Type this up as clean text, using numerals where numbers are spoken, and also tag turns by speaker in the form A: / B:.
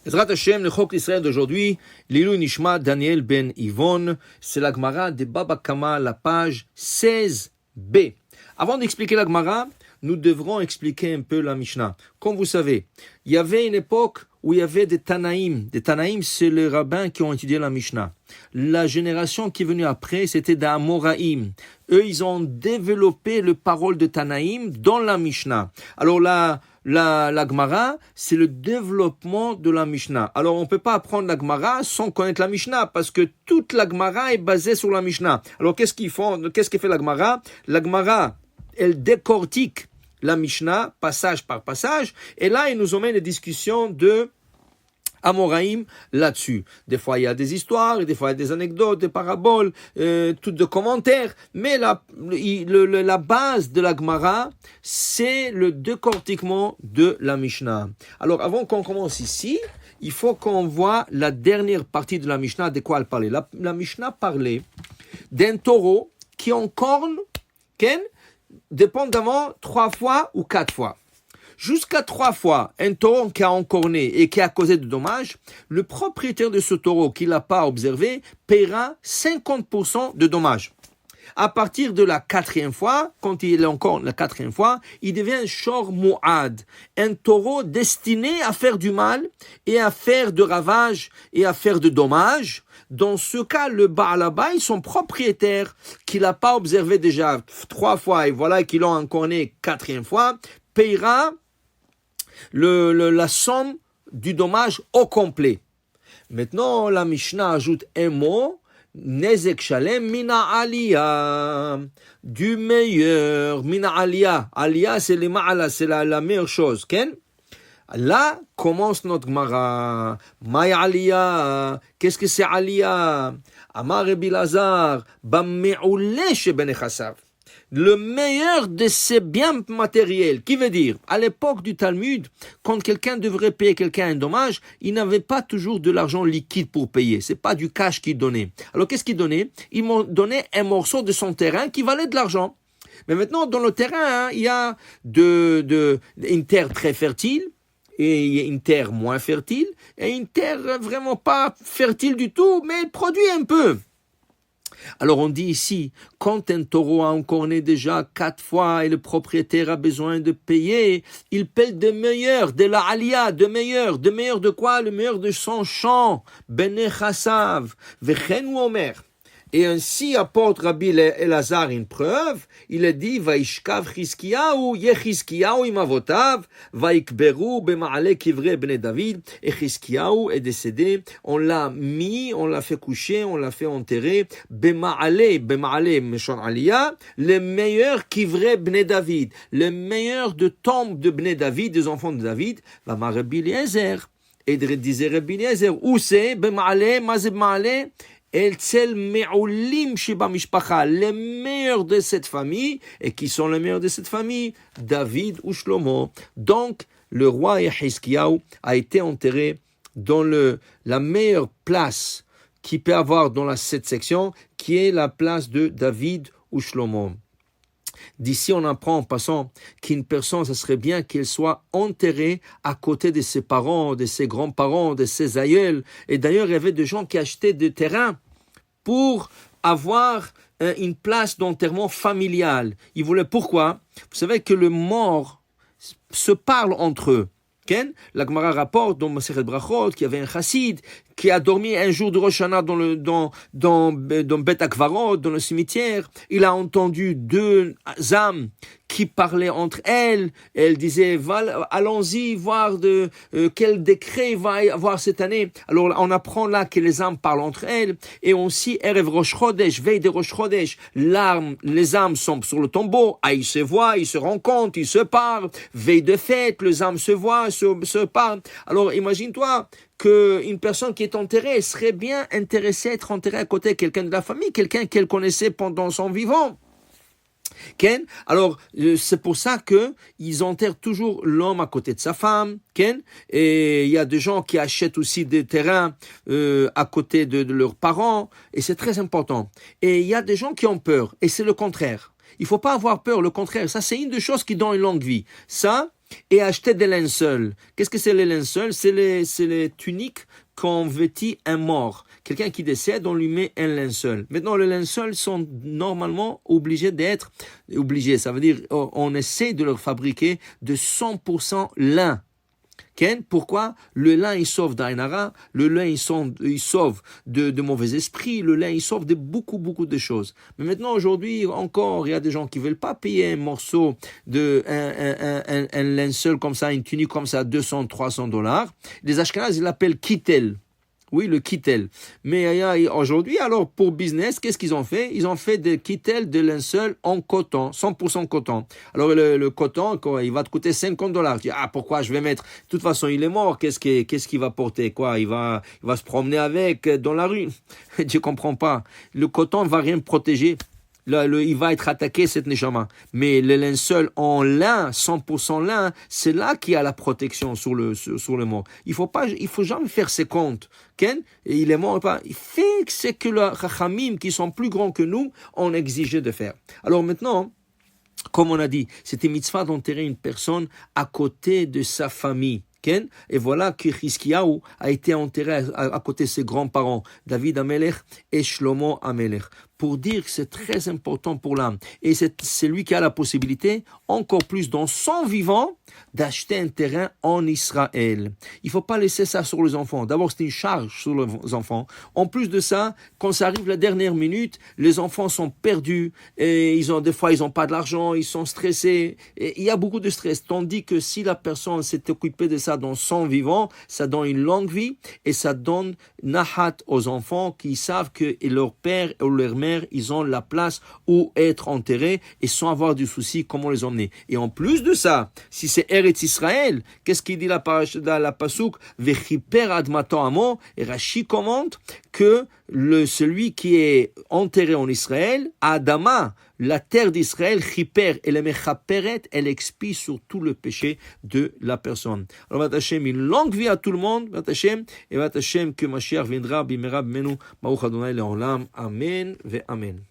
A: Ezrat Hashem, le Chok d'Israël d'aujourd'hui, Lilou Nishma Daniel Ben Yvonne, c'est la Gemara de Baba Kama, la page 16b. Avant d'expliquer la Gemara, nous devrons expliquer un peu la Mishnah. Comme vous savez, il y avait une époque où il y avait des Tanaïm. Des Tanaïm, c'est les rabbins qui ont étudié la Mishnah. La génération qui est venue après, c'était des Amoraïm. Eux, ils ont développé le parole de Tanaïm dans la Mishnah. Alors la Gemara, c'est le développement de la Mishnah. Alors on ne peut pas apprendre la Gemara sans connaître la Mishnah, parce que toute la Gemara est basée sur la Mishnah. Alors qu'est-ce qu'ils font? Qu'est-ce que fait la Gemara? La Gemara, elle décortique la Mishnah, passage par passage, et là, il nous emmène des discussions de Amoraïm là-dessus. Des fois, il y a des histoires, des fois, il y a des anecdotes, des paraboles, tout de commentaires, mais la base de la Gemara, c'est le décortiquement de la Mishnah. Alors, avant qu'on commence ici, il faut qu'on voit la dernière partie de la Mishnah, de quoi elle parlait. La Mishnah parlait d'un taureau qui en corne, dépendamment 3 fois ou 4 fois. Jusqu'à 3 fois, un taureau qui a encorné et qui a causé de dommages, le propriétaire de ce taureau qui ne l'a pas observé paiera 50% de dommages. À partir de la 4e fois, quand il est encore la 4e fois, il devient shor mu'ad, un taureau destiné à faire du mal et à faire de ravages et à faire de dommages. Dans ce cas, le Baal Habayit, son propriétaire, qui l'a pas observé déjà 3 fois et voilà qu'il l'a encorné 4e fois, paiera la somme du dommage au complet. Maintenant, la Mishnah ajoute un mot, Nezek Shalem Mina Aliyah, du meilleur, Mina Aliyah. Aliyah, c'est les ma'ala, c'est la meilleure chose. Là commence notre Gemara. Maya Aliyah, qu'est-ce que c'est Aliyah? Amar Rabbi Lazar, Bamme'ouleh sheben Chassav. Le meilleur de ses biens matériels. Qui veut dire, à l'époque du Talmud, quand quelqu'un devrait payer quelqu'un un dommage, il n'avait pas toujours de l'argent liquide pour payer. C'est pas du cash qu'il donnait. Alors qu'est-ce qu'il donnait? Il m'a donné un morceau de son terrain qui valait de l'argent. Mais maintenant, dans le terrain, il y a une terre très fertile, et une terre moins fertile, et une terre vraiment pas fertile du tout, mais elle produit un peu. Alors on dit ici, quand un taureau a encorné déjà 4 fois et le propriétaire a besoin de payer, il paie de meilleur, de la aliyah, de meilleur de quoi? Le meilleur de son champ, bene chassav, vechen ou omer. Et ainsi apporte Rabbi Elazar une preuve. Il a dit, Vaishkav Chizkiyahu, Yechizkiyahu imavotav, Vaikberu bema'ale kivre bnei David. Et Chizkiyahu est décédé. On l'a fait coucher, on l'a fait enterrer. Bema'ale, Meshon Aliyah, le meilleur kivre bnei David. Le meilleur de tombe de bnei David, des enfants de David. Va Rabbi Eliezer. Et disait Rabbi Eliezer, où c'est? Bema'ale, mazeb ma'ale. Les meilleurs de cette famille. Et qui sont les meilleurs de cette famille? David ou Shlomo. Donc, le roi Yechizkiyahu a été enterré dans la meilleure place qu'il peut avoir dans cette section, qui est la place de David ou Shlomo. D'ici, on apprend en passant qu'une personne, ce serait bien qu'elle soit enterrée à côté de ses parents, de ses grands-parents, de ses aïeuls. Et d'ailleurs, il y avait des gens qui achetaient des terrains pour avoir une place d'enterrement familial. Ils voulaient pourquoi? Vous savez que les morts se parlent entre eux. La Gemara rapporte dans Masechet Brachot qu'il y avait un chassid qui a dormi un jour de Rosh Hashanah dans Bet Akvarot, dans le cimetière. Il a entendu 2 âmes qui parlaient entre elles. Elles disaient, allons-y voir quel décret il va y avoir cette année. Alors on apprend là que les âmes parlent entre elles. Et aussi, Erev Rosh Chodesh, veille de Rosh Chodesh, les âmes sont sur le tombeau. Ils se voient, ils se rencontrent, ils se parlent. Veille de fête, les âmes se voient, se parlent. Alors imagine-toi qu'une personne qui est enterrée serait bien intéressée à être enterrée à côté de quelqu'un de la famille, quelqu'un qu'elle connaissait pendant son vivant. Alors, c'est pour ça qu'ils enterrent toujours l'homme à côté de sa femme. Et il y a des gens qui achètent aussi des terrains à côté de leurs parents. Et c'est très important. Et il y a des gens qui ont peur. Et c'est le contraire. Il ne faut pas avoir peur, le contraire. Ça, c'est une des choses qui donne une longue vie. Ça, et acheter des linceuls. Qu'est-ce que c'est les linceuls? C'est les tuniques qu'on vêtit un mort. Quelqu'un qui décède, on lui met un linceul. Maintenant, les linceuls sont normalement obligés d'être obligés. Ça veut dire on essaie de leur fabriquer de 100% lin. Pourquoi? Le lin, il sauve d'Ainara, le lin, il sauve de mauvais esprits, le lin, il sauve de beaucoup, beaucoup de choses. Mais maintenant, aujourd'hui, encore, il y a des gens qui ne veulent pas payer un morceau un linceul comme ça, une tunique comme ça, 200, 300 dollars. Les Ashkenazes, ils l'appellent kittel. Oui, le kittel. Mais aujourd'hui, alors, pour business, qu'est-ce qu'ils ont fait? Ils ont fait des kittels de linceul en coton, 100% coton. Alors, le coton, il va te coûter 50 dollars. Tu dis, pourquoi je vais mettre? De toute façon, il est mort. Qu'est-ce qu'il va porter? Quoi? Il va se promener avec dans la rue. Je comprends pas. Le coton va rien protéger. Il va être attaqué, cette neshama. Mais le linceul en lin, 100% lin, c'est là qu'il y a la protection sur le mort. Il faut jamais faire ses comptes. Ken, il est mort ou pas. Il fait que c'est que les chachamim, qui sont plus grands que nous, ont exigé de faire. Alors maintenant, comme on a dit, c'était mitzvah d'enterrer une personne à côté de sa famille. Et voilà que Hiskiyahu a été enterré à côté de ses grands-parents, David Amelech et Shlomo Amelech, pour dire que c'est très important pour l'âme. Et c'est lui qui a la possibilité, encore plus dans son vivant, d'acheter un terrain en Israël. Il ne faut pas laisser ça sur les enfants. D'abord, c'est une charge sur les enfants. En plus de ça, quand ça arrive la dernière minute, les enfants sont perdus, et des fois, ils n'ont pas de l'argent, ils sont stressés. Et il y a beaucoup de stress. Tandis que si la personne s'est occupée de ça dans son vivant, ça donne une longue vie et ça donne nahat aux enfants qui savent que leur père ou leur mère, ils ont la place où être enterrés et sans avoir du souci comment les emmener. Et en plus de ça, si c'est Eretz Israël, qu'est-ce qu'il dit dans la Pasuk? Vechiper admato amo, et Rashi commente que celui qui est enterré en Israël, Adama, la terre d'Israël, Chiper, elle est mechaperet, elle expie sur tout le péché de la personne. Alors, Bat Hashem, une longue vie à tout le monde, Bat Hashem, et Bat Hashem, que Mashiach viendra, bimera b'menu, Baruch Adonai le'olam, Amen ve Amen.